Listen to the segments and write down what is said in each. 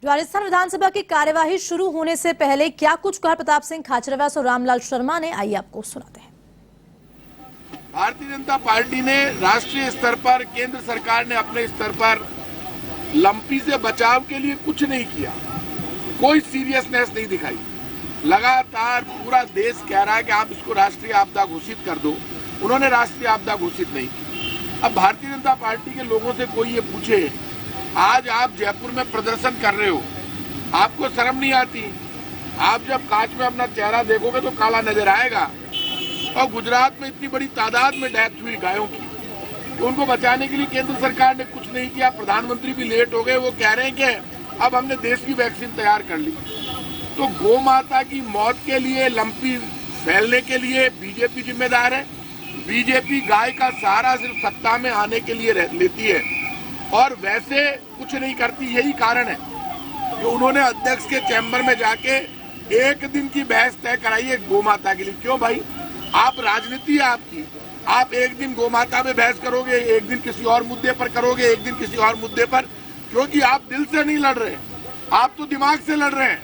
राजस्थान विधानसभा की कार्यवाही शुरू होने से पहले क्या कुछ कहा प्रताप सिंह खाचरियावास और रामलाल शर्मा ने, आइए आपको सुनाते हैं। भारतीय जनता पार्टी ने राष्ट्रीय स्तर पर, केंद्र सरकार ने अपने स्तर पर लंपी से बचाव के लिए कुछ नहीं किया, कोई सीरियसनेस नहीं दिखाई। लगातार पूरा देश कह रहा है कि आप इसको राष्ट्रीय आपदा घोषित कर दो, उन्होंने राष्ट्रीय आपदा घोषित नहीं की। अब भारतीय जनता पार्टी के लोगों से कोई ये पूछे, आज आप जयपुर में प्रदर्शन कर रहे हो, आपको शर्म नहीं आती? आप जब कांच में अपना चेहरा देखोगे तो काला नजर आएगा। और गुजरात में इतनी बड़ी तादाद में डेथ हुई गायों की, तो उनको बचाने के लिए केंद्र सरकार ने कुछ नहीं किया। प्रधानमंत्री भी लेट हो गए, वो कह रहे हैं कि अब हमने देश की वैक्सीन तैयार कर ली। तो गौ माता की मौत के लिए, लंपी फैलने के लिए बीजेपी जिम्मेदार है। बीजेपी गाय का सहारा सिर्फ सत्ता में आने के लिए लेती है और वैसे कुछ नहीं करती। यही कारण है कि उन्होंने अध्यक्ष के चैम्बर में जाके एक दिन की बहस तय कराई है गौ माता के लिए। क्यों भाई, आप राजनीति है आपकी, आप एक दिन गौ माता में बहस करोगे, एक दिन किसी और मुद्दे पर करोगे, एक दिन किसी और मुद्दे पर, क्योंकि आप दिल से नहीं लड़ रहे, आप तो दिमाग से लड़ रहे हैं।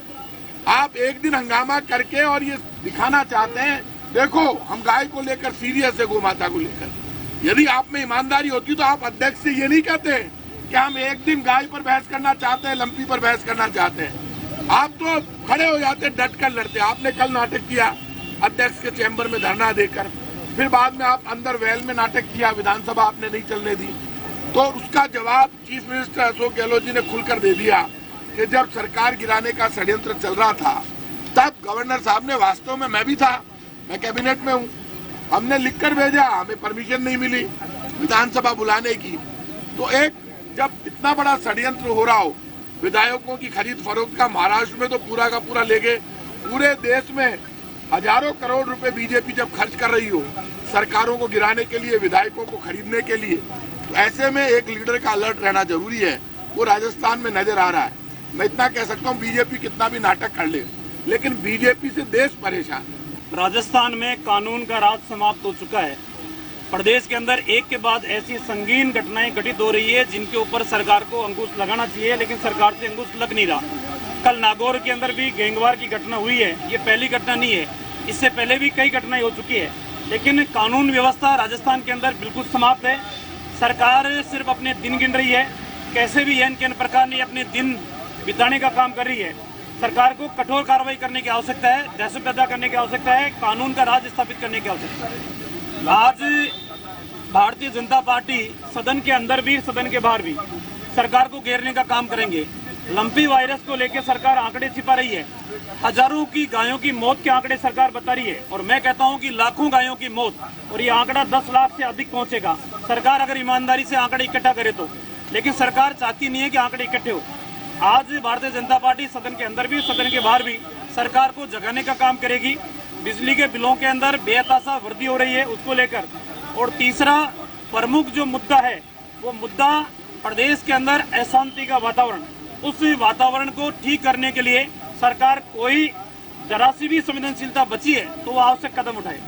आप एक दिन हंगामा करके और ये दिखाना चाहते हैं, देखो हम गाय को लेकर सीरियस है, गौ माता को लेकर। यदि आप में ईमानदारी होती तो आप अध्यक्ष से ये नहीं कहते कि हम एक दिन गाय पर बहस करना चाहते हैं, लंपी पर बहस करना चाहते हैं। आप तो खड़े हो जाते, डट कर लड़ते। आपने कल नाटक किया अध्यक्ष के चैम्बर में धरना देकर, फिर बाद में आप अंदर वेल में नाटक किया, विधानसभा आपने नहीं चलने दी। तो उसका जवाब चीफ मिनिस्टर अशोक गहलोत जी ने खुलकर दे दिया कि जब सरकार गिराने का षड्यंत्र चल रहा था तब गवर्नर साहब ने, वास्तव में मैं भी था, मैं कैबिनेट में हूँ, हमने लिखकर भेजा, हमें परमिशन नहीं मिली विधानसभा बुलाने की। तो एक जब इतना बड़ा षड्यंत्र हो रहा हो, विधायकों की खरीद फरोख्त का, महाराष्ट्र में तो पूरा का पूरा ले गए, पूरे देश में हजारों करोड़ रुपए बीजेपी जब खर्च कर रही हो सरकारों को गिराने के लिए, विधायकों को खरीदने के लिए, तो ऐसे में एक लीडर का अलर्ट रहना जरूरी है। वो राजस्थान में नजर आ रहा है। मैं इतना कह सकता हूँ, बीजेपी कितना भी नाटक कर ले, लेकिन बीजेपी से देश परेशान है। राजस्थान में कानून का राज समाप्त हो चुका है। प्रदेश के अंदर एक के बाद ऐसी संगीन घटनाएं घटित हो रही है जिनके ऊपर सरकार को अंकुश लगाना चाहिए, लेकिन सरकार से अंकुश लग नहीं रहा। कल नागौर के अंदर भी गैंगवार की घटना हुई है, ये पहली घटना नहीं है, इससे पहले भी कई घटनाएं हो चुकी है। लेकिन कानून व्यवस्था राजस्थान के अंदर बिल्कुल समाप्त है। सरकार सिर्फ अपने दिन गिन रही है, कैसे भी एन प्रकार ने अपने दिन बिताने का काम कर रही है। सरकार को कठोर कार्रवाई करने की आवश्यकता है, दहशत पैदा करने की आवश्यकता है, कानून का राज स्थापित करने की आवश्यकता है। आज भारतीय जनता पार्टी सदन के अंदर भी, सदन के बाहर भी सरकार को घेरने का काम करेंगे। लंपी वायरस को लेकर सरकार आंकड़े छिपा रही है, हजारों की गायों की मौत के आंकड़े सरकार बता रही है, और मैं कहता हूं कि लाखों गायों की मौत, और ये आंकड़ा 10 लाख से अधिक पहुंचेगा। सरकार अगर ईमानदारी से आंकड़े इकट्ठा करे तो, लेकिन सरकार चाहती नहीं है कि आंकड़े इकट्ठे हो। आज भारतीय जनता पार्टी सदन के अंदर भी, सदन के बाहर भी सरकार को जगाने का काम करेगी। बिजली के बिलों के अंदर बेतहाशा वृद्धि हो रही है, उसको लेकर। और तीसरा प्रमुख जो मुद्दा है, वो मुद्दा प्रदेश के अंदर अशांति का वातावरण, उस वातावरण को ठीक करने के लिए सरकार कोई जरा सी भी संवेदनशीलता बची है तो वो आवश्यक कदम उठाए।